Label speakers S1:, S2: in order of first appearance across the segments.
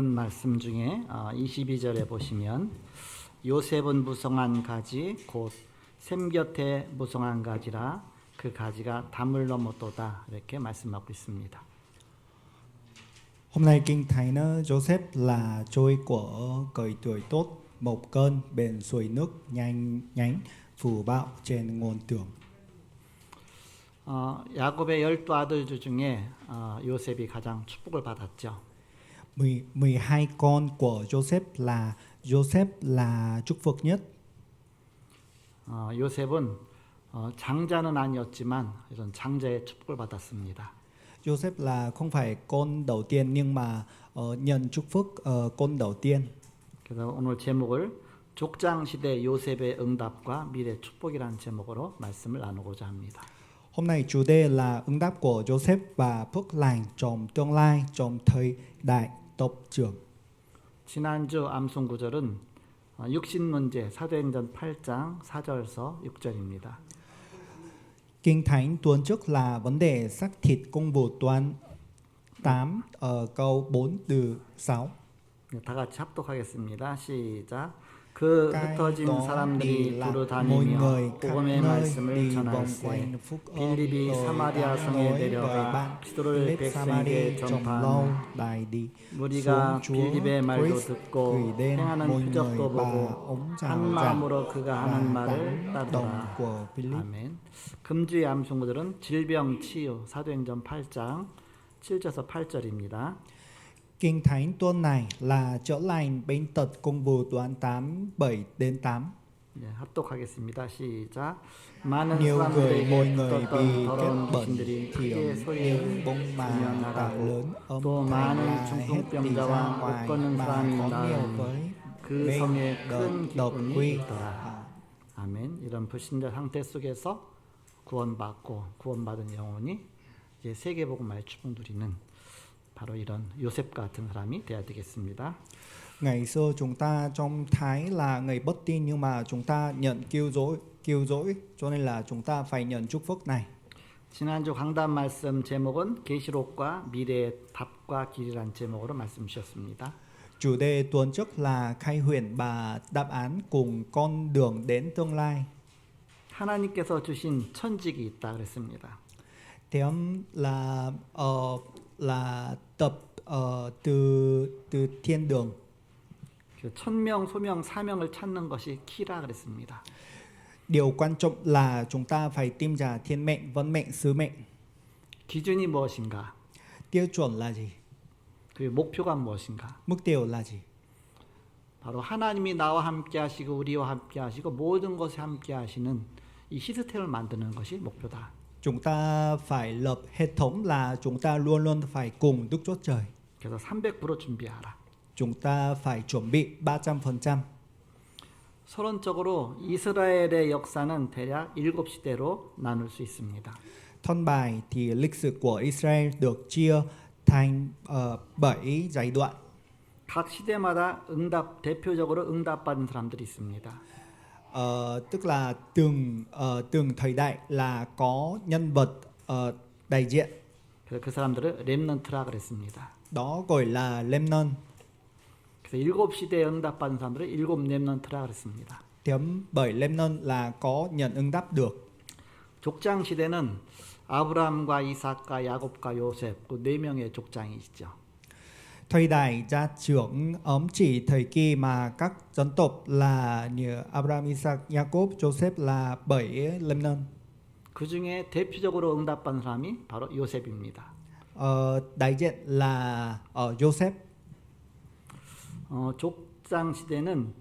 S1: 말씀 중에 22절에 보시면 요셉은 무성한 가지 곧 샘 곁에 무성한 가지라 그 가지가 담을 넘었도다 이렇게 말씀하고 있습니다.
S2: Hôm nay Kinh Thánh Joseph là trôi của cội tuổi tốt, một cơn bèn xuôi nước nhanh nhánh phủ bạo trên ngọn tường.
S1: 야곱의 12아들 중에 요셉이 가장 축복을 받았죠.
S2: 12 con của Joseph là chúc phước nhất.
S1: 요셉은 장자는 아니었지만 이런 장자의 축복을 받았습니다.
S2: Joseph là không phải con đầu tiên nhưng mà nhận chúc phước con đầu tiên.
S1: 그래서 오늘 제목을 족장 시대 요셉의 응답과 미래 축복이라는 제목으로 말씀을 나누고자 합니다.
S2: Hôm nay chủ đề là ứng đáp của Joseph và phước lành trong tương lai trong thời đại tộc trưởng.
S1: 지난주 암송 구절은 육신 문제 사도행전 8장 4절에서 6절입니다.
S2: Kinh Thánh tuần trước là vấn đề xác thịt công vụ toán 8 ở câu 4 từ 6.
S1: 다 같이 합독하겠습니다. 시작. 그 흩어진 사람들이 두루 다니며 복음의 말씀을 전할세 빌립이 사마리아 성에 내려가 기도를 백성에게 전파하니 무리가 빌립의 말도 듣고 행하는 표적도 보고 한 마음으로 그가 하는 말을 따르더라. 아멘. 금주의 암송구들은 질병 치유 사도행전 8장 7절에서 8절입니다.
S2: Kinh Thánh tuần này là chữa lành bệnh tật công vụ toán 8 7 đến 8.
S1: 네, 합독하겠습니다. 시작. 많은
S2: Nhiều người mỗi
S1: 사람들에게
S2: người
S1: 떴던
S2: bị kết
S1: 더러운
S2: bệnh
S1: 귀신들이 크게
S2: thiểm
S1: 소리를
S2: những bông mà tạo
S1: 나가고
S2: lớn âm
S1: 또
S2: thanh
S1: 많은
S2: là hết đi ra
S1: 중풍병자와
S2: ngoài
S1: 못 걷는
S2: mà
S1: 사람이
S2: có nhiều
S1: 나으니
S2: với
S1: 그 성에 큰
S2: độc
S1: 기쁨이
S2: quy.
S1: 있더라. 아멘. 이런 불신자 상태 속에서 구원받고 구원받은 영혼이 이제 세계복음화의 축복 누리는 바로 이런 요셉 같은 사람이 되어야 되겠습니다.
S2: Ngày xưa chúng ta trong thái là người bất tin nhưng mà chúng ta nhận cứu rỗi cho nên là chúng ta phải nhận chúc phước này.
S1: 지난주 강단 말씀 제목은 계시록과 미래의 답과 길이라는 제목으로 말씀 주셨습니다.
S2: Chủ đề tuần trước là khai huyền và đáp án cùng con đường đến tương lai.
S1: 하나님께서 주신 천직이 있다 그랬습니다.
S2: Tiếng là tập từ thiên đường.
S1: 그 천명, 소명, 사명을 찾는 것이 키라 그랬습니다.
S2: Điều quan trọng là chúng ta phải tìm ra thiên mệnh, vận mệnh, sứ mệnh.
S1: 기준이 무엇인가?
S2: Tiêu chuẩn là gì?
S1: 그 목표가 무엇인가?
S2: Mục tiêu là gì?
S1: 바로 하나님이 나와 함께 하시고 우리와 함께 하시고 모든 것에 함께 하시는 이 시스템을 만드는 것이 목표다.
S2: Chúng ta phải lập hệ thống là chúng ta luôn luôn phải cùng Đức Chúa Trời.
S1: 그래서 300% 준비하라.
S2: Chúng ta phải chuẩn bị 300%.
S1: 서론적으로 이스라엘의 역사는 대략 7시대로 나눌 수 있습니다.
S2: Thân bài thì lịch sử của Israel được chia thành 7 giai đoạn.
S1: 각 시대마다 대표적으로 응답받은 사람들이 있습니다.
S2: Tức là từng thời đại là có nhân vật đại diện.
S1: 그래서 그 사람들을 렘넌트라 그랬습니다.
S2: Đó gọi là remnant.
S1: 그래서 7시대에 응답받은 사람들을 7 렘넌트라 그랬습니다.
S2: Tiếng 7 remnant là có nhận ứng đáp được.
S1: 족장 시대는 아브라함과 이삭과 야곱과 요셉 그 4명의 족장이시죠.
S2: Thời đại gia trưởng chỉ thời kỳ mà các dân tộc là như Abraham, Isaac, Jacob, Joseph là 7 remnant.
S1: 그 중에 대표적으로 응답받은 사람이 바로 요셉입니다.
S2: Đại diện là Joseph.
S1: 족장 시대는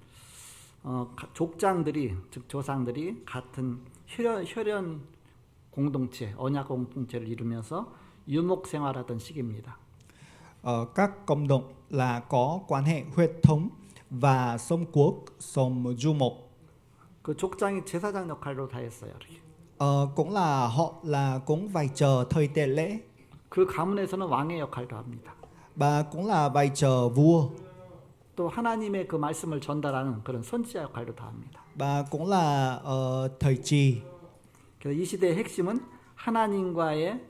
S1: 족장들이 즉 조상들이 같은 혈연 공동체, 언약 공동체를 이루면서 유목 생활하던 시기입니다.
S2: Các cộng đồng là có quan hệ huyết thống và sống quốc, sống du mục.
S1: 그 족장이 제사장 역할로 다 했어요.
S2: Cũng là họ là cũng vai trò thời tế lễ.
S1: 그 가문에서는 왕의 역할도 합니다.
S2: Và cũng là vai trò vua.
S1: 또 하나님의 그 말씀을 전달하는 그런 선지자 역할도 다 합니다.
S2: Và cũng là thời trì.
S1: 그래서 이 시대의 핵심은 하나님과의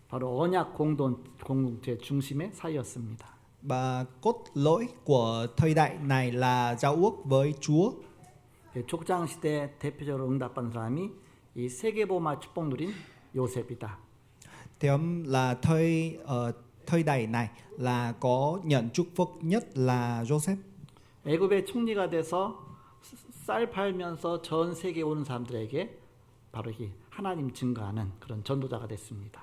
S1: 바로 언약 공동체 중심의 사이였습니다.
S2: Và cốt lõi của thời đại này là giao ước với Chúa.
S1: 족장 시대 대표적으로 응답받은 사람이 이 세계보마 축복 누린 요셉이다.
S2: Thì là thời đại này là có nhận chúc phúc nhất là Joseph.
S1: 애굽의 총리가 돼서 쌀 팔면서 전 세계에 오는 사람들에게 바로 이 하나님 증거하는 그런 전도자가 됐습니다.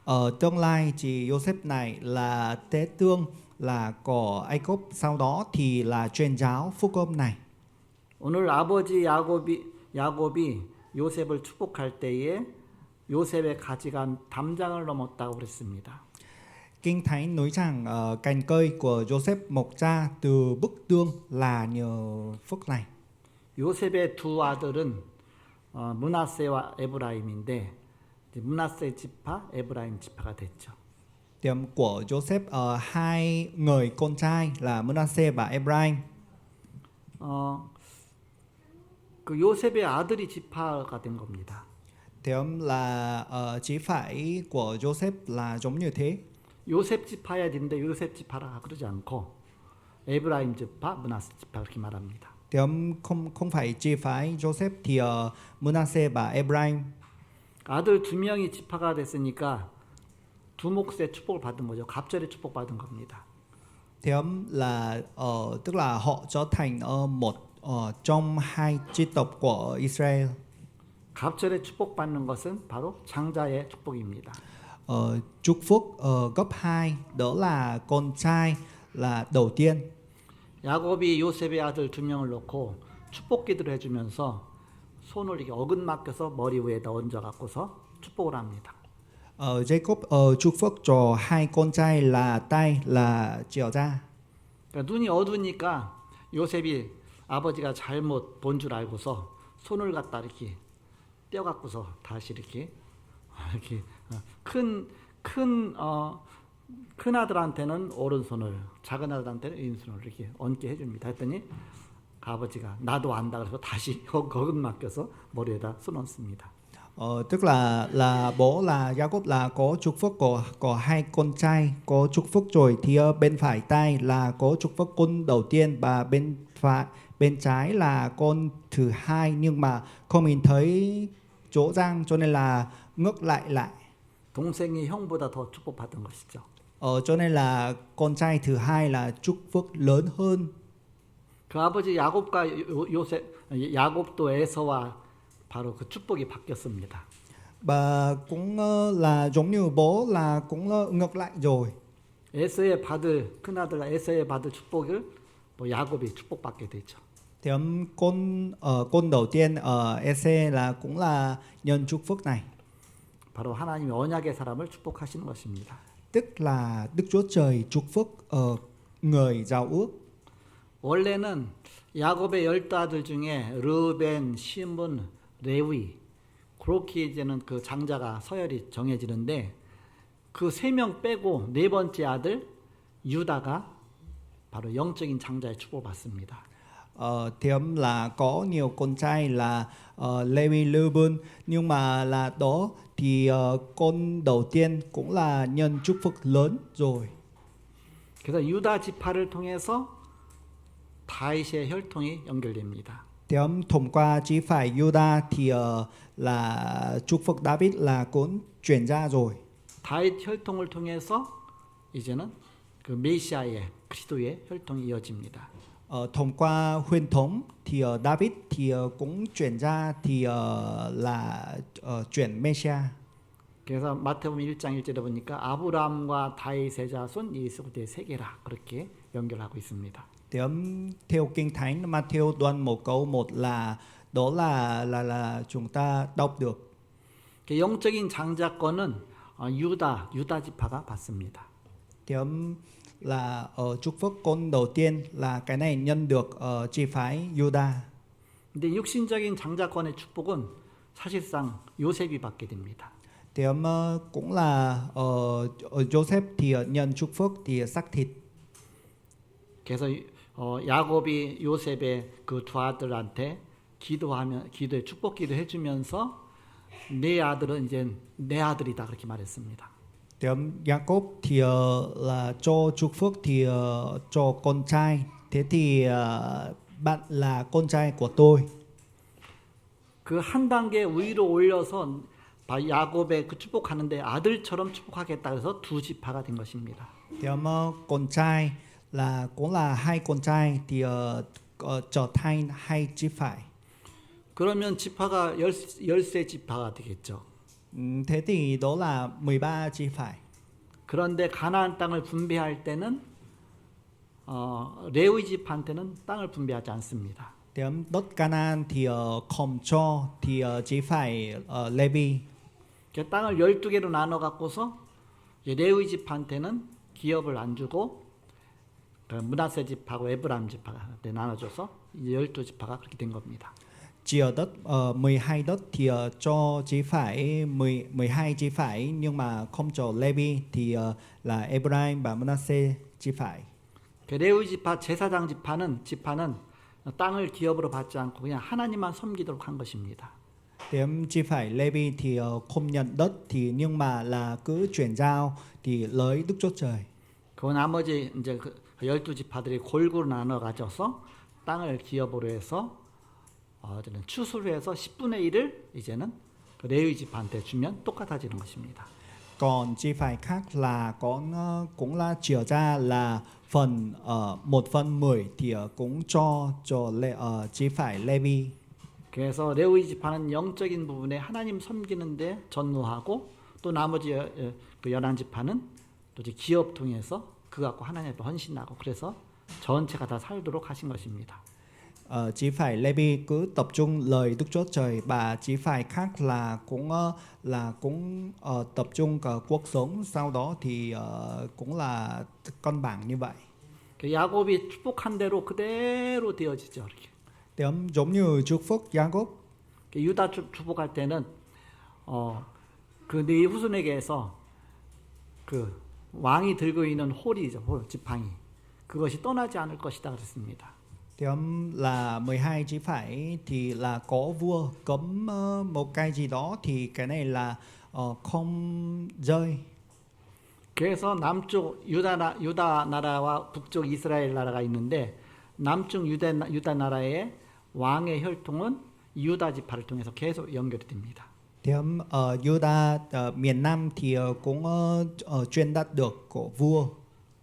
S2: Ở tương lai thì Joseph này là tế tương là của Ai Cập, sau đó thì là truyền giáo phúc âm này.
S1: 오늘 아버지 야곱이 요셉을 축복할 때에 요셉의 가지가 담장을 넘었다고 그랬습니다.
S2: Kinh Thánh nói rằng cành cây của Joseph mọc ra từ bức tương là nhờ phúc này.
S1: 요셉의 두 아들은 므낫세와 에브라임인데 므낫세 지파, 에브라임 지파가 됐죠.
S2: Điểm của Joseph hai người con trai là Manasseh và Ephraim.
S1: 그 요셉의 아들이 지파가 된 겁니다.
S2: Điểm là chỉ phải của Joseph là giống như thế.
S1: 요셉 지파야 되는데 요셉 지파라 그러지 않고 에브라임 지파, 므낫세 지파 그렇게 말합니다.
S2: Điểm không phải chỉ phải Joseph thì Manasseh và Ephraim.
S1: 아들 두 명이 지파가 됐으니까 두 몫의 축복을 받은 거죠. 갑절의 축복 받은 겁니다.
S2: Điểm là tức là họ trở thành một trong hai chi tộc của Israel.
S1: 갑절의 축복 받는 것은 바로 장자의 축복입니다.
S2: Chúc phúc gấp 2 đó là con trai là đầu tiên.
S1: 야곱이 요셉의 아들 두 명을 놓고 축복 기도를 해주면서 손을 이렇게 어긋 맡겨서 머리 위에다 얹어 갖고서 축복을 합니다.
S2: Jacob chúc phúc cho hai con trai là tay là chìa ra.
S1: 그러니까 눈이 어두우니까 요셉이 아버지가 잘못 본 줄 알고서 손을 갖다 이렇게 떼어 갖고서 다시 이렇게 큰 아들한테는 오른손을, 작은 아들한테는 왼손을 이렇게 얹게 해줍니다. 했더니 아버지가 나도 안다 그래서 다시 거금 맡겨서 머리에다 손 얹습니다.
S2: Tức là bố là Jacob là có chúc phúc của hai con trai, có chúc phúc rồi thì bên phải tay là có chúc phúc con đầu tiên và bên trái là con thứ hai, nhưng mà không nhìn thấy chỗ răng cho nên là ngước lại.
S1: 동생이 형보다 더 축복받은 것이죠.
S2: Cho nên là con trai thứ hai là chúc phúc lớn hơn.
S1: 그 아버지 야곱도 에서와 바로 그 축복이 바뀌었습니다.
S2: Và cũng là giống như bố là cũng ngược lại rồi.
S1: 큰 아들 에서의 받을 축복을 야곱이 축복받게 되죠.
S2: Thì con đầu tiên ở EC là cũng là nhân chúc phúc này.
S1: 바로 하나님이 언약의 사람을 축복하시는 것입니다.
S2: Tức là Đức Chúa Trời chúc phúc người giao ước.
S1: 원래는 야곱의 12아들 중에 르벤, 시몬, 레위 그렇게 이제는 그 장자가 서열이 정해지는데 그 3명 빼고 네 번째 아들 유다가 바로 영적인 장자의 축복을 받습니다.
S2: Thì là có nhiều con trai là Levi, Reuben, nhưng mà là đó thì con đầu tiên cũng là nhân chúc phúc lớn rồi.
S1: 그래서 유다 지파를 통해서 다윗의 혈통이 연결됩니다.
S2: Thì thông qua chỉ phải Juda thì là chúc phúc David là cũng chuyển ra rồi.
S1: 다윗 혈통을 통해서 이제는 그 메시아의 그리스도의 혈통이 이어집니다.
S2: Thông qua huyết thống thì David thì cũng chuyển ra thì là chuyển Messiah.
S1: 그래서 마태복음 1장 1절에 보니까 아브라함과 다윗의 자손 이스라엘의 세계라 그렇게 연결하고 있습니다.
S2: Thì theo kinh thánh Matthew đoạn 1 câu 1 là đó là chúng ta đọc được.
S1: 그 영적인 장자권은 유다 지파가 받습니다.
S2: Thì là chúc phúc con đầu tiên là cái này nhân được chi phái Juda.
S1: 근데 육신적인 장자권의 축복은 사실상 요셉이 받게 됩니다.
S2: Thì cũng là Joseph thì nhận chúc phúc thì xác thịt.
S1: 그래서 야곱이 요셉의 그 두 아들한테 기도에 축복 기도해 주면서 내 아들은 이제 내 아들이다 그렇게 말했습니다.
S2: Tiệm Jacob thì là cho chúc phước thì cho con trai. Thế thì bạn là con trai của tôi.
S1: 그 한 단계 위로 올려서 야곱의 그 축복하는데 아들처럼 축복하겠다 해서 두 지파가 된 것입니다.
S2: Tiệm con trai là cũng là hai con trai thì trở thành hai chí phải.
S1: 그러면 지파가 13 지파가 되겠죠.
S2: Thế thì đó là 13 chí phải.
S1: 그런데 가나안 땅을 분배할 때는 레위 지파한테는 땅을 분배하지 않습니다.
S2: Tiệm đất Canaan thì không cho thì chí phải Levi.
S1: 그 땅을 12개로 나눠 갖고서 레위 지파한테는 기업을 안 주고 므낫세 지파하고 에브라임 지파한테 나눠줘서 12지파가 그렇게 된 겁니다.
S2: Chia đất 12 đất thì cho chí phải 12 chí phải nhưng mà không cho Levi thì là Ephraim và Manasseh chí phải.
S1: 그 레위 지파 제사장 지파는 땅을 기업으로 받지 않고 그냥 하나님만 섬기도록 한 것입니다.
S2: Tiệm chí phải Levi thì không nhận đất thì nhưng mà là cứ chuyển giao thì lấy Đức Chúa Trời.
S1: 그 나머지 이제 그 12지파들이 골고루 나눠 가져서 땅을 기업으로 해서 추수를 해서 10분의 1을 이제는 그 레위 지파한테 주면 똑같아지는 것입니다.
S2: Còn chí phải khác là cũng là chia ra là phần 1/10 thì cũng cho chí phải Levi.
S1: 그래서 레위 지파는 영적인 부분에 하나님 섬기는데 전무하고 또 나머지 그 11지파는 또 이제 기업 통해서 그거 갖고 하나님 앞에 헌신하고 그래서 전체가 다 살도록 하신 것입니다.
S2: Chí phải Levi cứ tập trung lời Đức Chúa Trời và chí phải khác là cũng tập trung cả cuộc sống sau đó thì cũng là cân bằng như vậy.
S1: 그 야곱이 축복한 대로 그대로 되어지죠. 이렇게.
S2: Giống như chúc phúc Jacob.
S1: 그 유다 축복할 때는 그 네 후손에게서 그 왕이 들고 있는 홀이죠, 홀 지팡이 그것이 떠나지 않을 것이다 그랬습니다.
S2: Là 12 chí phải thì là có vua cấm một cái gì đó thì cái này là không rơi.
S1: 그래서 남쪽 유다 나라와 북쪽 이스라엘 나라가 있는데 남쪽 유다 나라의 왕의 혈통은 유다 지파를 통해서 계속 연결이 됩니다.
S2: Tiệm ở Juda miền Nam thì cũng truyền đạt được của vua.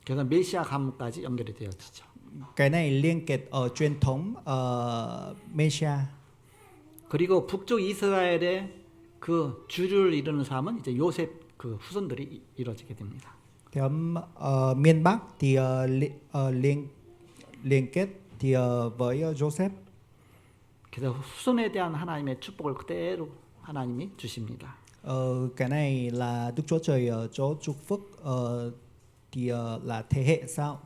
S1: 그래서 메시아 가문까지 연결이 되어지죠.
S2: Cái này liên kết ở truyền thống Mesia.
S1: 그리고 북쪽 이스라엘의 그 주를 이루는 사람은 이제 요셉 그 후손들이 이루어지게 됩니다.
S2: Tiệm miền Bắc thì liên kết thì với Joseph.
S1: 그래서 후손에 대한 하나님의 축복을 그대로 하나님이 주십니다.
S2: Cái này là Đức Chúa Trời cho chúc phúc thì là thế hệ sau.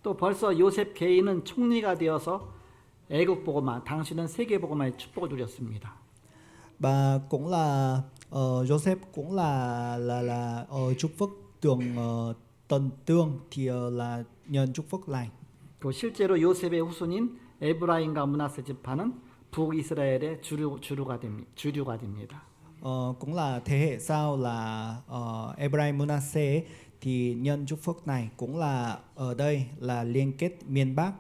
S1: 또 벌써 요셉 개인은 총리가 되어서 애국 보고만 당신은 세계 보고만의 축복을 누렸습니다.
S2: Và cũng là Joseph cũng là chúc phúc tưởng tần tương thì là nhận chúc phúc này.
S1: 그 실제로 요셉의 후손인 에브라임과 므낫세 지파는 북이스라엘의 주류가 됩니다.
S2: Cũng là thế hệ sau là Ephraim Manasseh thì nhân chúc phúc này cũng là ở đây là liên kết miền Bắc.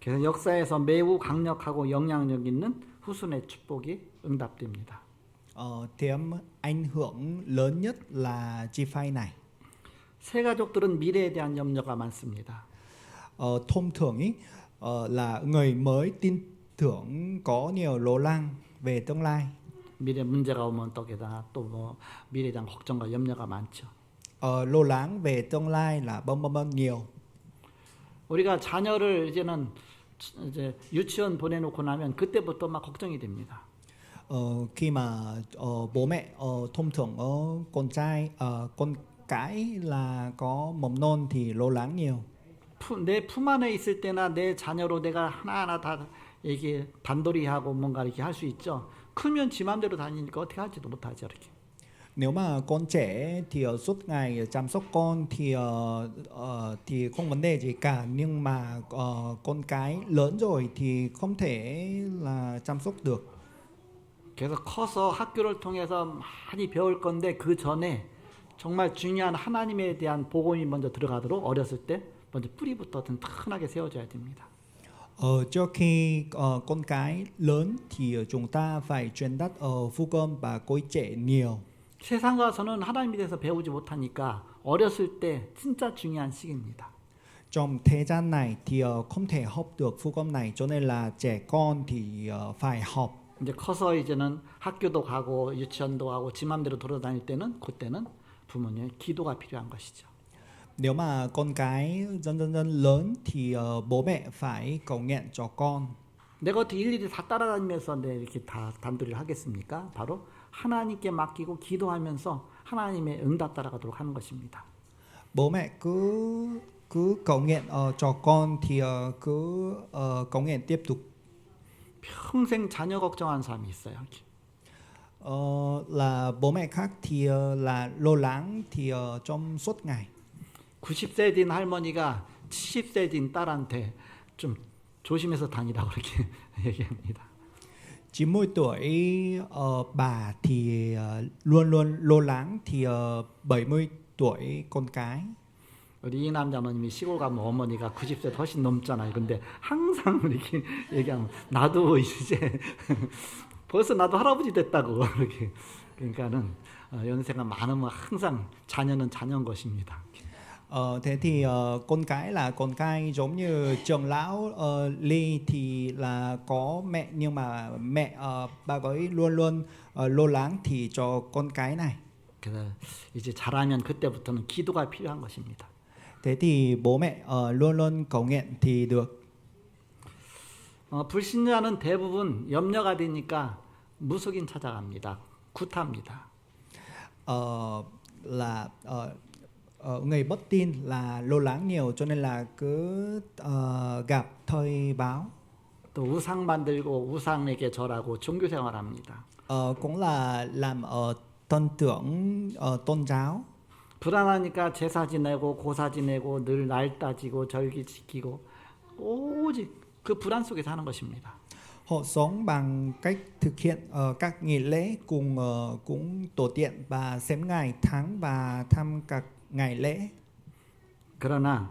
S1: 그래서 역사에서 매우 강력하고 영향력 있는 후손의 축복이 응답됩니다.
S2: Tiệm ảnh hưởng lớn nhất là chi phái này.
S1: 새 가족들은 미래에 대한 염려가 많습니다.
S2: Thông thường ý, là người mới tin tưởng có nhiều lo lắng về tương lai.
S1: 미래 문제가 오면 또 게다가 또 뭐 미래에 대한 걱정과 염려가 많죠.
S2: Lo lắng về tương lai là bâng nhiều.
S1: 우리가 자녀를 이제 유치원 보내놓고 나면 그때부터 막 걱정이 됩니다.
S2: Khi mà bố mẹ thông thường con trai con cái là có mầm non thì lo lắng nhiều.
S1: 내 품 안에 있을 때나 내 자녀로 내가 하나하나 다 이게 단돌이하고 뭔가 이렇게 할 수 있죠. 크면 지 맘대로 다니니까 어떻게 할지도 못하죠 이렇게.
S2: Nếu mà con trẻ thì suốt ngày chăm sóc con thì không vấn đề gì cả, nhưng mà con cái lớn rồi thì không thể là chăm sóc được.
S1: 그래서 커서 학교를 통해서 많이 배울 건데 그 전에 정말 중요한 하나님에 대한 복음이 먼저 들어가도록 어렸을 때 먼저 뿌리부터 튼튼하게 세워줘야 됩니다.
S2: Trước khi con cái lớn thì chúng ta phải truyền đạt phúc âm và cối trẻ nhiều.
S1: 세상 가서는 하나님에 대해서 배우지 못하니까 어렸을 때 진짜 중요한 시기입니다.
S2: Trong thế gian này thì không thể học được phúc âm này, cho nên là trẻ con thì phải học.
S1: 이제 커서 이제는 학교도 가고 유치원도 가고 지 맘대로 돌아다닐 때는 그때는 부모님의 기도가 필요한 것이죠.
S2: Nếu mà con cái dần lớn thì bố mẹ phải cầu nguyện cho con.
S1: 내가 어떻게 일일이 다 따라다니면서 이렇게 다 단도리를 하겠습니까? 바로 하나님께 맡기고 기도하면서 하나님의 응답 따라가도록 하는 것입니다.
S2: Bố mẹ cứ cầu nguyện cho con thì cứ cầu nguyện tiếp tục.
S1: 평생 자녀 걱정하는 사람이 있어요.
S2: Là bố mẹ khác thì là lo lắng thì trong suốt ngày.
S1: 90세 된 할머니가 70세 된 딸한테 좀 조심해서 다니라고 이렇게 얘기합니다.
S2: 90 tuổi bà thì luôn luôn lo lắng thì 70 tuổi con cái.
S1: 우리 이남자 어머님이 시골 가면 어머니가 90세 훨씬 넘잖아요. 근데 항상 이렇게 얘기하면 나도 이제 벌써 나도 할아버지 됐다고 이렇게. 그러니까는 연세가 많으면 항상 자녀는 자녀인 것입니다.
S2: Thế thì con cái là con cái, giống như trưởng lão Ly thì là có mẹ, nhưng mà mẹ bà ấy luôn luôn lo lắng thì cho con cái này.
S1: 그래서 이제 자라면 그때부터는 기도가 필요한 것입니다.
S2: Thế thì bố mẹ luôn luôn cầu nguyện thì được.
S1: 불신자는 대부분 염려가 되니까 무속인 찾아갑니다. 구타합니다.
S2: Là người bất tin là lo lắng nhiều, cho nên là cứ gặp thầy báo.
S1: 또 우상 만들고 우상에게 절하고 종교 생활합니다.
S2: Cũng là làm tôn tưởng tôn giáo.
S1: 불안하니까 제사 지내고 고사 지내고 늘 날 따지고 절기 지키고 오직 그 불안 속에 사는 것입니다.
S2: Họ sống bằng cách thực hiện các nghi lễ cùng cúng tổ tiên và xem ngày tháng và thăm các ngày lễ.
S1: 그러나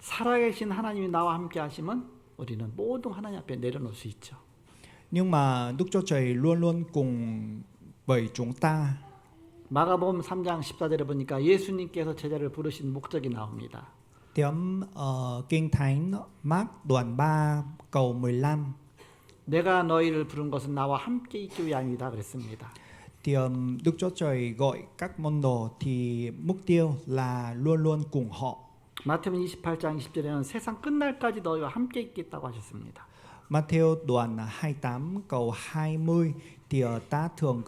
S1: 살아계신 하나님이 나와 함께 하시면 우리는 모든 하나님 앞에 내려놓을 수 있죠.
S2: Nhưng mà Đức Chúa Trời luôn luôn cùng với chúng ta.
S1: 마가복음 3장 14절에 보니까 예수님께서 제자를 부르신 목적이 나옵니다.
S2: Tiếng Kinh Thánh Mác đoạn 3 câu 15.
S1: 내가 너희를 부른 것은 나와 함께 있기 위함이다 그랬습니다.
S2: Thì Đức Chúa Trời gọi các môn đồ thì mục tiêu là luôn luôn cùng họ.
S1: 마태복음 28장 20절에는 세상 끝날까지 너희와 함께 있겠다고 하셨습니다.
S2: Matthew đoạn 28 câu 20 thì ta thường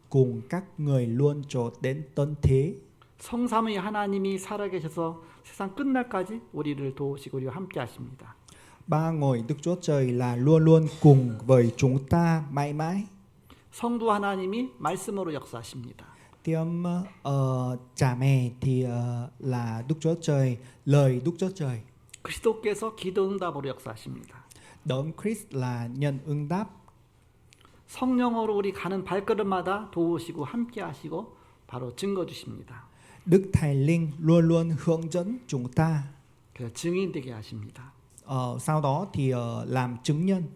S2: cùng các người luôn cho đến tận thế.
S1: 성삼위 하나님이 살아계셔서 세상 끝날까지 우리를 도우시고 우리와 함께 하십니다.
S2: Ba ngôi Đức Chúa Trời là luôn luôn cùng với chúng ta mãi mãi.
S1: 성도 하나님이 말씀으로 역사하십니다.
S2: Tiếng cha mẹ thì là Đức Chúa Trời, lời Đức Chúa Trời.
S1: 그리스도께서 기도 응답으로 역사하십니다.
S2: Đấng Christ là nhân ứng đáp.
S1: 성령으로 우리 가는 발걸음마다 도우시고 함께 하시고 바로 증거 주십니다.
S2: Đức Thánh Linh luôn luôn hướng dẫn chúng ta.
S1: 그래서 증인 되게 하십니다.
S2: Sau đó thì làm chứng nhân.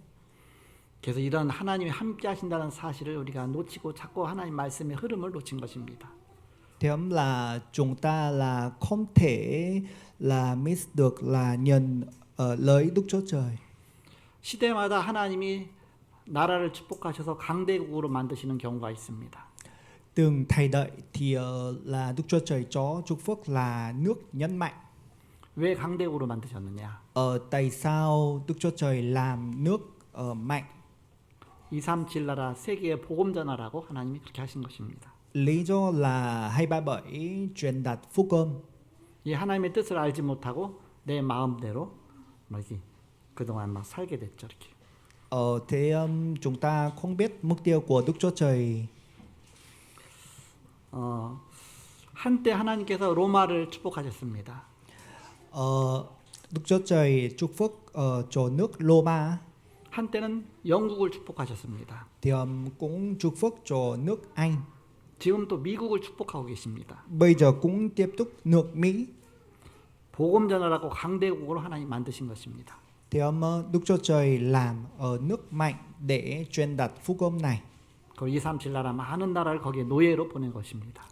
S1: 그래서 이런 하나님이 함께 하신다는 사실을 우리가 놓치고 자꾸 하나님 말씀의 흐름을 놓친 것입니다.
S2: Thế là chúng ta là không thể là miss được là nhận lời Đức Chúa Trời.
S1: 시대마다 하나님이 나라를 축복하셔서 강대국으로 만드시는 경우가 있습니다.
S2: Từng thời đại thì là Đức Chúa Trời cho chúc phúc là nước nhân mạnh.
S1: 왜 강대국으로 만드셨느냐?
S2: Tại sao Đức Chúa Trời làm nước mạnh?
S1: 237 나라 세계에 복음 전하라고 하나님이 그렇게 하신 것입니다.
S2: Lý do là 237 truyền đạt phúc âm.
S1: 이 하나님의 뜻을 알지 못하고 내 마음대로 그동안 막 살게 됐죠. 이렇게.
S2: Thế chúng ta không biết mục tiêu của Đức Chúa Trời.
S1: 한때 하나님께서 로마를 축복하셨습니다.
S2: Đức Chúa Trời chúc phúc cho nước Roma.
S1: 한때는 영국을 축복하셨습니다.
S2: Thì cũng chúc phúc cho nước Anh.
S1: 지금 또 미국을 축복하고 계십니다.
S2: Bây giờ cũng tiếp tục nước Mỹ.
S1: 복음 전하라고 강대국으로 하나님 만드신 것입니다.
S2: Thì Đức Chúa Trời làm ở nước mạnh để truyền đạt phúc âm này.
S1: 그 237 나라 많은 나라를 거기에 노예로 보낸 것입니다.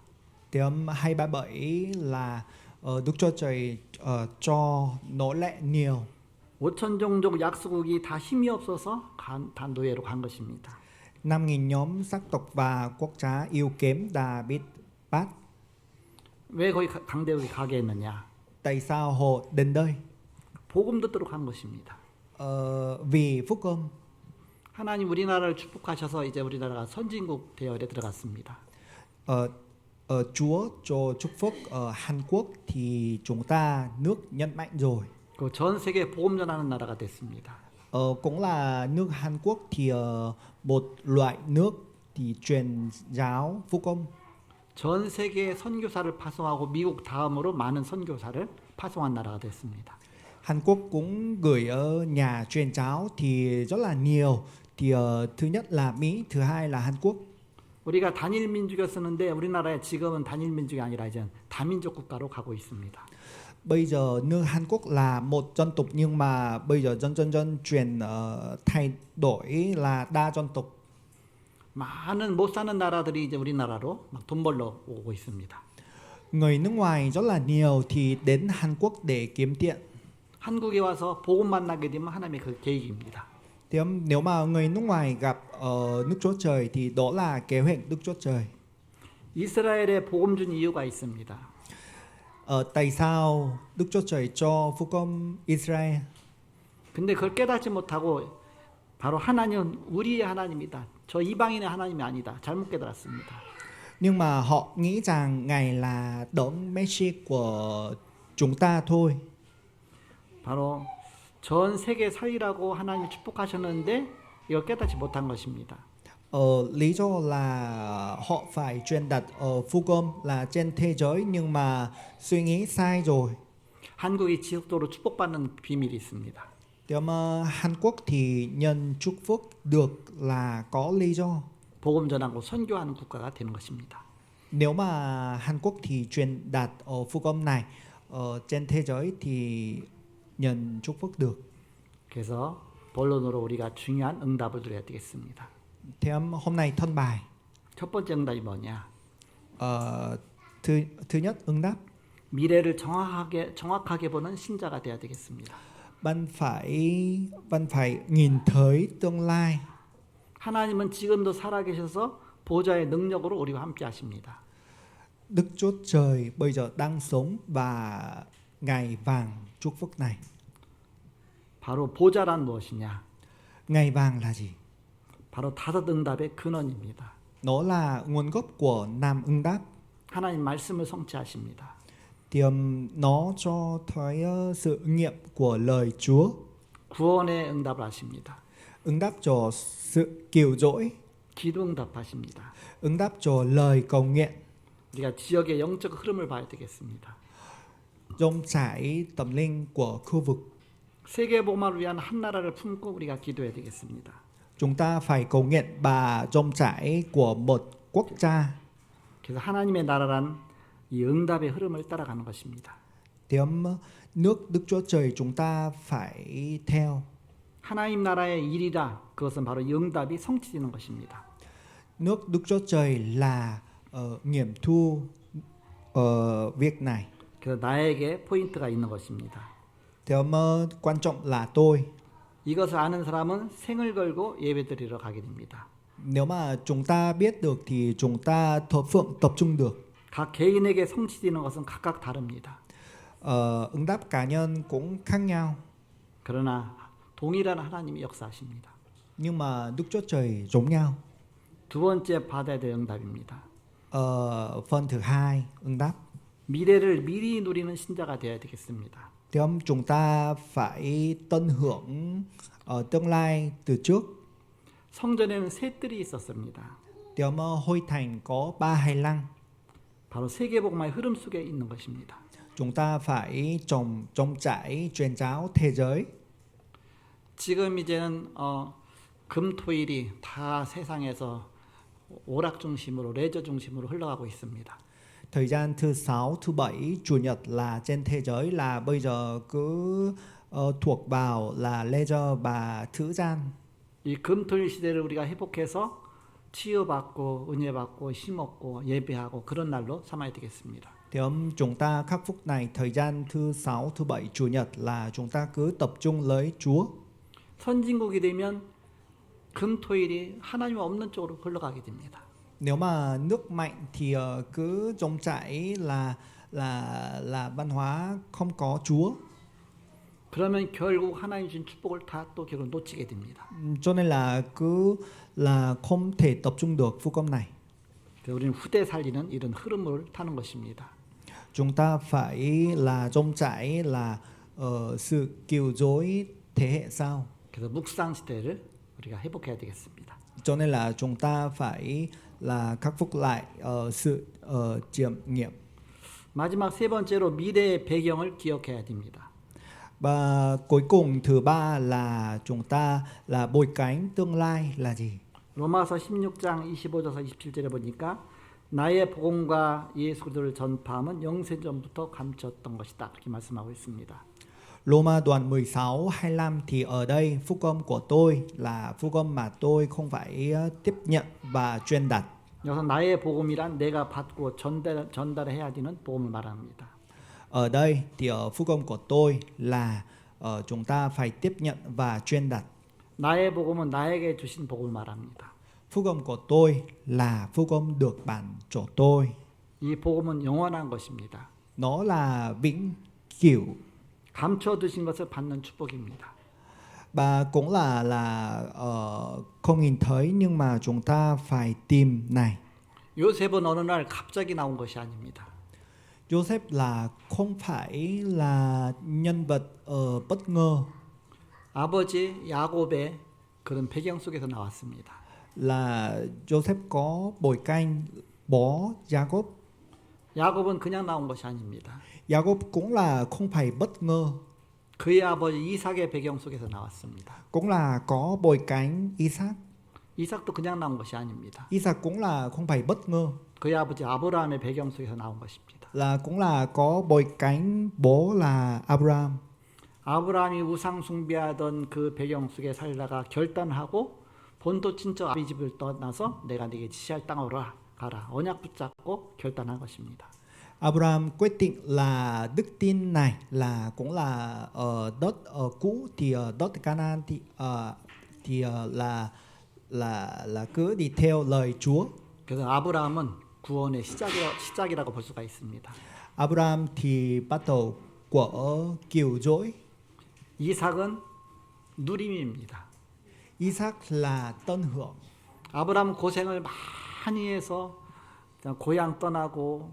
S2: Thì 237 là Đức Chúa Trời cho nô lệ nhiều.
S1: 5천 종족 약소국이 다 힘이 없어서 다 노예로 간 것입니다.
S2: 5.000 nhóm sắc tộc và quốc gia yếu kém đã bị bắt.
S1: 왜 거기 강대국이 가게 했느냐?
S2: Tại sao họ đến đây?
S1: 복음 듣도록 한 것입니다.
S2: Vì phúc âm.
S1: 하나님 우리나라를 축복하셔서 이제 우리나라가 선진국 대열에 들어갔습니다.
S2: Chúa cho chúc phúc ở Hàn Quốc thì chúng ta nước nhân mạnh rồi.
S1: 그 전 세계 복음 전하는 나라가 됐습니다.
S2: Cũng là nước Hàn Quốc thì một loại nước thì truyền giáo phúc âm.
S1: 전 세계 선교사를 파송하고 미국 다음으로 많은 선교사를 파송한 나라가 됐습니다.
S2: Hàn Quốc cũng gửi nhà truyền giáo thì rất là nhiều. Thì thứ nhất là Mỹ, thứ hai là Hàn Quốc.
S1: 우리가 단일 민족이었었는데 우리나라에 지금은 단일 민족이 아니라 이제 다민족 국가로 가고 있습니다.
S2: Bây giờ nước Hàn Quốc là một dân tộc nhưng mà bây giờ dần chuyển thay đổi là đa dân tộc.
S1: 많은 못 사는 나라들이 이제 우리나라로 막 돈 벌러 오고 있습니다.
S2: Người nước ngoài rất là nhiều thì đến Hàn Quốc để kiếm tiền.
S1: 한국에 와서 복음 만나게 되면 하나님의 그 계획입니다.
S2: Thì nếu mà người nước ngoài gặp nước Chúa Trời thì đó là kế hoạch Đức Chúa Trời.
S1: 이스라엘에 복음 준 이유가 있습니다.
S2: Tại sao Đức Chúa Trời cho phúc âm Israel?
S1: 근데 그걸 깨닫지 못하고 바로 하나님은 우리의 하나님이다. 저 이방인의 하나님이 아니다. 잘못 깨달았습니다.
S2: Nhưng mà họ nghĩ rằng Ngài là đấng Messi của chúng ta thôi.
S1: 바로 전 세계 살리라고 하나님이 축복하셨는데 이걸 깨닫지 못한 것입니다.
S2: Lý do là họ phải truyền đạt phúc âm là trên thế giới nhưng mà suy nghĩ sai rồi.
S1: 한국이 지속적으로 축복받는 비밀이 있습니다.
S2: Thì Hàn Quốc thì nhân chúc phúc được là có lý do.
S1: 복음 전하고 선교하는 국가가 되는 것입니다.
S2: Nếu mà Hàn Quốc thì truyền đạt phúc âm này trên thế giới thì nhận chúc phúc được.
S1: 그래서 본론으로 우리가 중요한 응답을 드려야 되겠습니다.
S2: Thì hôm nay thân bài
S1: 첫 번째 응답이 뭐냐?
S2: thứ nhất ứng đáp.
S1: 미래를 정확하게 보는 신자가 되어야 되겠습니다.
S2: Bạn phải nhìn thấy tương lai.
S1: 하나님은 지금도 살아계셔서 보좌의 능력으로 우리와 함께 하십니다.
S2: Đức Chúa Trời bây giờ đang sống và ngày vàng chúc phúc này.
S1: 바로 보좌란 무엇이냐?
S2: Ngày vàng là gì?
S1: 바로 다섯 응답의 근원입니다.
S2: Nó là nguồn gốc của năm ứng đáp.
S1: 하나님 말씀을 성취하십니다.
S2: Thì nó cho thấy sự nghiệm của lời Chúa.
S1: 구원의 응답을 하십니다.
S2: Ứng đáp cho sự cứu rỗi.
S1: 기도 응답하십니다.
S2: Ứng đáp cho lời cầu nguyện.
S1: 우리가 지역의 영적 흐름을 봐야 되겠습니다.
S2: Dòng chảy tâm linh của khu vực.
S1: 세계 복음을 위한 한 나라를 품고 우리가 기도해야 되겠습니다.
S2: Chúng ta phải cầu nguyện và dòng chảy của một quốc gia.
S1: 그래서 하나님의 나라란 이 응답의 흐름을 따라가는 것입니다.
S2: Thì nước Đức Chúa Trời chúng ta phải theo.
S1: 하나님 나라의 일이라 그것은 바로 이 응답이 성취되는 것입니다.
S2: Nước Đức Chúa Trời là nghiệm thu việc này.
S1: 그래서 나에게 포인트가 있는 것입니다.
S2: Thì quan trọng là tôi.
S1: 이것을 아는 사람은 생을 걸고 예배드리러 가게 됩니다.
S2: Nếu mà chúng ta biết được thì chúng ta thờ phượng tập trung được.
S1: 각 개인에게 성취되는 것은 각각 다릅니다.
S2: Ứng đáp cá nhân cũng khác nhau.
S1: 그러나 동일한 하나님이 역사하십니다.
S2: Nhưng mà Đức Chúa Trời giống nhau.
S1: 두 번째 받아야 될 응답입니다.
S2: Phần thứ hai, ứng đáp.
S1: 미래를 미리 누리는 신자가 되어야 되겠습니다.
S2: Thì chúng ta phải tận hưởng tương lai từ trước.
S1: 성전에는 세 뜰이 있었습니다.
S2: Thì hội thánh có 3 hành lang.
S1: 바로 세계복음의 흐름 속에 있는 것입니다.
S2: Chúng ta phải trông trải truyền giáo thế giới.
S1: 지금 이제는 금토일이 다 세상에서 오락 중심으로 레저 중심으로 흘러가고 있습니다.
S2: Thời gian thứ sáu, thứ bảy, chủ nhật là trên thế giới là bây giờ cứ thuộc vào là leisure và thư giãn.
S1: 이 금토일 시대를 우리가 회복해서 치유받고 은혜받고 힘없고 예배하고 그런 날로 삼아야 되겠습니다.
S2: Thì chúng ta khắc phục này thời gian thứ sáu, thứ bảy, chủ nhật là chúng ta cứ tập trung lấy Chúa.
S1: 선진국이 되면 금토일이 하나님 없는 쪽으로 흘러가게 됩니다.
S2: Nếu mà nước mạnh thì cứ trống chảy là văn hóa không có Chúa.
S1: 그러면 결국 하나님 주신 축복을 다 또 결국 놓치게 됩니다.
S2: Cho nên là cứ là không thể tập trung được phúc âm này.
S1: 그래서 우리는 후대 살리는 이런 흐름을 타는 것입니다.
S2: Chúng ta phải là trống chảy là sự cứu rỗi thế hệ sau.
S1: 그래서 묵상 시대를 우리가 회복해야 되겠습니다.
S2: Cho nên là chúng ta phải là khắc phục lại sự chiêm nghiệm.
S1: 마지막 세 번째로 미래의 배경을 기억해야 됩니다.
S2: Và cuối cùng thứ ba là chúng ta là bối cảnh tương lai là gì?
S1: 로마서 16장 25절에서 27절에 보니까 나의 복음과 예수 그리스도를 전파함은 영세전부터 감췄던 것이다. 이렇게 말씀하고 있습니다.
S2: Roma đoạn 16, 25 thì ở đây phúc âm của tôi là phúc âm mà tôi không phải tiếp nhận và truyền đạt.
S1: 여기서 나의 복음이란 내가 받고 전달해야 되는 복음을 말합니다.
S2: Ở đây thì ở phúc âm của tôi là chúng ta phải tiếp nhận và truyền đạt.
S1: 나의 복음은 나에게 주신 복음을 말합니다.
S2: Phúc âm của tôi là phúc âm được ban cho tôi.
S1: 이 복음은 영원한 것입니다.
S2: Nó là vĩnh cửu.
S1: 감춰두신 것을 받는 축복입니다.
S2: Và cũng là không nhìn thấy nhưng mà chúng ta phải tìm này.
S1: 요셉은 어느 날 갑자기 나온 것이 아닙니다.
S2: Joseph là không phải là nhân vật bất ngờ.
S1: 아버지 야곱의 그런 배경 속에서 나왔습니다.
S2: Là Joseph có bối cảnh bố Jacob.
S1: 야곱은 그냥 나온 것이 아닙니다.
S2: Jacob cũng là không phải bất ngờ.
S1: 그의 아버지 이삭의 배경 속에서 나왔습니다.
S2: Cũng là có bối cảnh Isaac.
S1: 이삭도 그냥 나온 것이 아닙니다.
S2: Isaac cũng là không phải bất ngờ.
S1: 그의 아버지 아브라함의 배경 속에서 나온 것입니다.
S2: Là cũng là có bối cảnh bố là Abraham.
S1: 아브라함이 우상 숭배하던 그 배경 속에 살다가 결단하고 본토 친척 아비 집을 떠나서 내가 네게 지시할 땅으로 가라. 언약 붙잡고 결단한 것입니다.
S2: Abraham quyết định là đức tin này là cũng là ở đất cũ thì ở đất Canaan thì là cứ đi theo lời Chúa.
S1: 그래서 아브라함은 구원의 시작이라고 볼 수가 있습니다.
S2: Abraham thì bắt đầu của cứu rỗi.
S1: 이삭은 누림입니다.
S2: Isaac là tân hưởng.
S1: 아브라함 고생을 많이 해서 고향 떠나고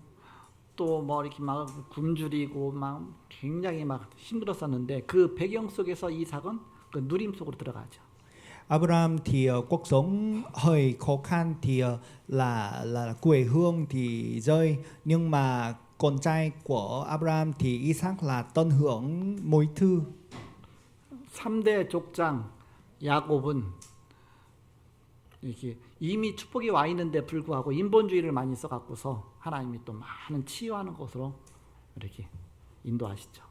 S1: 또 뭐 이렇게 막 굶주리고 막 굉장히 막 힘들었었는데 그 배경 속에서 이삭은 그 누림 속으로 들어가죠.
S2: Abraham thì cuộc sống hơi khó khăn thì là quê hương thì rơi, nhưng mà con trai của Abraham thì Isaac là tân hưởng mọi thứ.
S1: 3대 족장 야곱은 이렇게 이미 축복이 와 있는데 불구하고 인본주의를 많이 써갖고서 하나님이 또 많은 치유하는 것으로 이렇게 인도하시죠.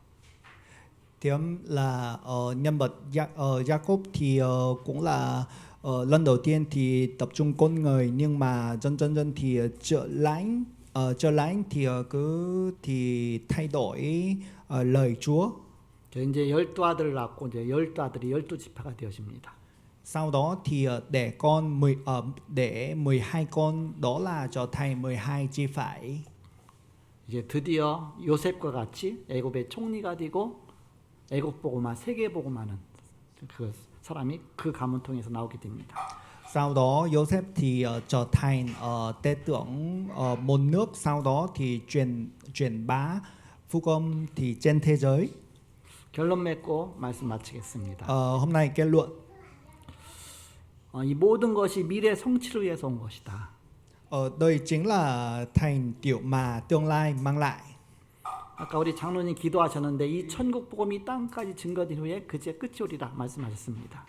S2: Thì là nhân vật Jacob thì cũng là lần đầu tiên thì tập trung con người, nhưng mà dần thì trở lánh thì cứ thì thay đổi lời Chúa.
S1: 이제 12아들을 낳고 이제 12아들이 12지파가 되어집니다.
S2: Sau đó thì đẻ 12 con, đó là trở thành 12 chi phái.
S1: 이제 드디어 요셉과 같이 애굽의 총리가 되고 애굽 보고만 세계 보고만은 그 사람이 그 가문 통해서 나오게 됩니다.
S2: Sau đó Joseph thì trở thành tế tưởng một nước, sau đó thì truyền bá phúc âm thì trên thế giới.
S1: 결론 맺고 말씀 마치겠습니다.
S2: Hôm nay kết luận
S1: 이 모든 것이 미래 성취를 위해서 온 것이다.
S2: đây chính là thành tựu mà tương lai mang lại.
S1: 아까 우리 장로님 기도하셨는데 이 천국 복음이 땅까지 증거된 후에 그제 끝이 오리라 말씀하셨습니다.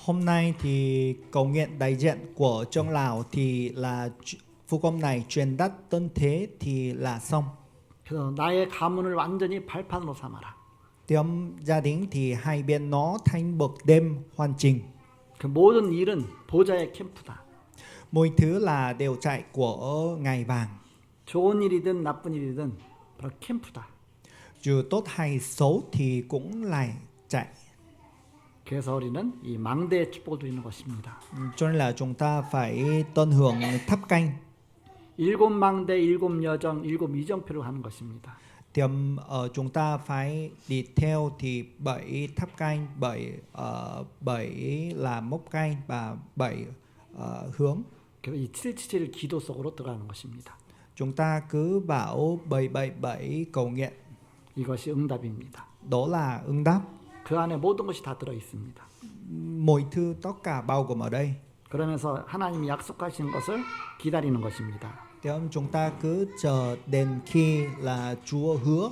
S2: Hôm nay thì cầu nguyện đại diện của trong Lào thì là phúc âm này truyền đắt tân thế thì là xong.
S1: 그래서 나의 가문을 완전히 발판으로 삼아라.
S2: Trong gia đình thì hãy biến nó thành bậc đêm hoàn chỉnh.
S1: 그 모든 일은 보좌의 캠프다.
S2: Mọi thứ là đều chạy của ngày vàng.
S1: 좋은 일이든 나쁜 일이든 바로 캠프다.
S2: Dù tốt hay xấu thì cũng lại chạy.
S1: 그래서 우리는 이 망대의 축복을 누리는 것입니다.
S2: Cho nên là chúng ta phải tận hưởng tháp canh.
S1: 일곱 망대, 일곱 여정, 일곱 이정표를 하는 것입니다.
S2: Tiệm chúng ta phải đi theo thì 7 tháp canh, 7 là mốc canh và 7 hướng.
S1: 그래서 이 777을 기도 속으로 들어가는 것입니다.
S2: Chúng ta cứ bảo 777 cầu nguyện.
S1: 이것이 응답입니다.
S2: Đó là ứng đáp.
S1: 그 안에 모든 것이 다 들어 있습니다.
S2: Mọi thứ tất cả bao gồm ở đây.
S1: 그러면서 하나님이 약속하신 것을 기다리는 것입니다.
S2: Tiệm chúng ta cứ chờ đến khi là Chúa hứa.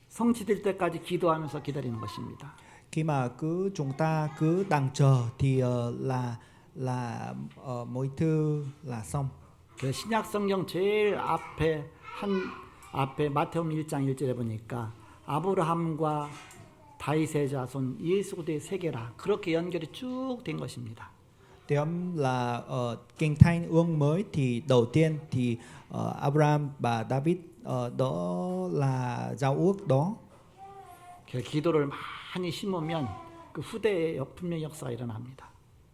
S1: 성취될 때까지 기도하면서 기다리는 것입니다.
S2: Khi mà chúng ta cứ đang chờ thì là mọi thứ là xong.
S1: 그 신약 성경 제일 앞에 마태복음 1장 1절에 보니까 아브라함과 다윗의 자손 예수 그리스도의 세계라 그렇게 연결이 쭉 된 것입니다.
S2: Tiệm là Kinh Thánh Ước mới thì đầu tiên thì Abraham và David đó là giao ước đó.
S1: 그 기도를 많이 심으면 그 후대에 분명 역사가 일어납니다.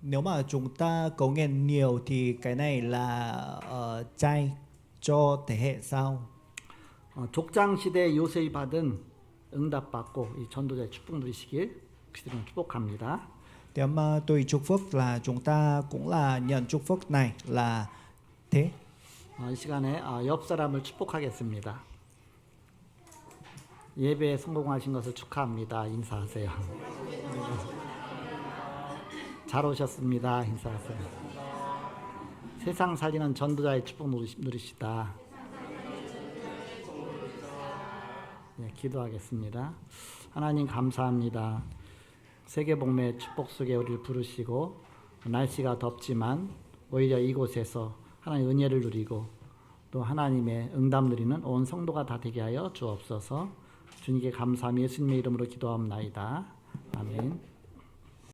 S2: Nếu mà chúng ta cầu nguyện nhiều thì cái này là chay cho thế hệ sau.
S1: 족장 시대에 요셉이 받은 응답받고 이 전도자의 축복 누리시길 그리스도는 축복합니다.
S2: Tiệm tôi chúc phúc là chúng ta cũng là nhận chúc phúc này là thế.
S1: 이 시간에 옆 사람을 축복하겠습니다. 예배에 성공하신 것을 축하합니다. 인사하세요. 잘 오셨습니다. 인사하세요. 세상 살리는 전도자의 축복 누리시다. 네, 기도하겠습니다. 하나님 감사합니다. 세계복음의 축복 속에 우리를 부르시고 날씨가 덥지만 오히려 이곳에서 하나님의 은혜를 누리고 또 하나님의 응답 누리는 온 성도가 다 되게 하여 주옵소서. 주님께 감사하며 예수님의 이름으로 기도합나이다. 아멘.